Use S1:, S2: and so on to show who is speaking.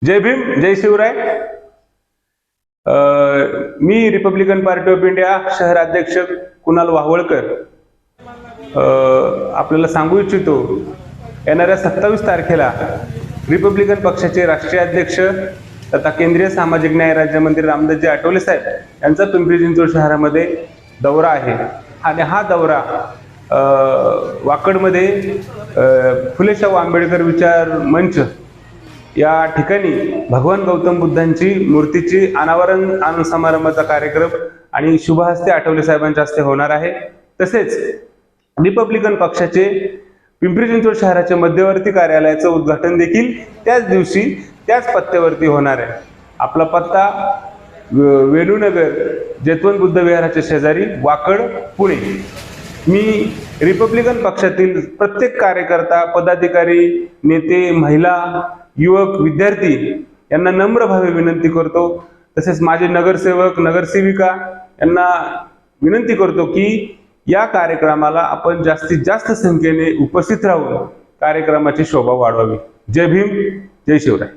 S1: जय भीम, जय शिवराय. मी Republican Party of India शहर अध्यक्ष कुणाल वाहवळकर आपल्याला सांगू इच्छितो, येणाऱ्या 27 तारखेला रिपब्लिकन पक्षाचे राष्ट्रीय अध्यक्ष तथा केंद्रीय सामाजिक न्याय राज्यमंत्री रामदासजी आठवले साहेब यांचा पिंपरी चिंचवड शहरामध्ये दौरा आहे. आणि हा दौरा वाकडमध्ये फुलेशाहू आंबेडकर विचार मंच या ठिकाणी भगवान गौतम बुद्धांची मूर्तीची अनावरण समारंभाचा कार्यक्रम आणि शुभहस्ते आठवले साहेबांच्या हस्ते होणार आहे. तसेच रिपब्लिकन पक्षाचे पिंपरी चिंचवड शहराच्या मध्यवर्ती कार्यालयाचं उद्घाटन देखील त्याच दिवशी त्याच पत्त्यावरती होणार आहे. आपला पत्ता वेणूनगर जयवंत बुद्ध विहाराच्या शेजारी वाकड, पुणे. मी रिपब्लिकन पक्षातील प्रत्येक कार्यकर्ता, पदाधिकारी, नेते, महिला, युवक, विद्यार्थी यांना नम्र भावे विनंती करतो. तसेच माझे नगरसेवक, नगरसेविका यांना विनंती करतो की या कार्यक्रमाला आपण जास्तीत जास्त संख्येने उपस्थित राहून कार्यक्रमाची शोभा वाढवावी. जय भीम, जय शिवराय.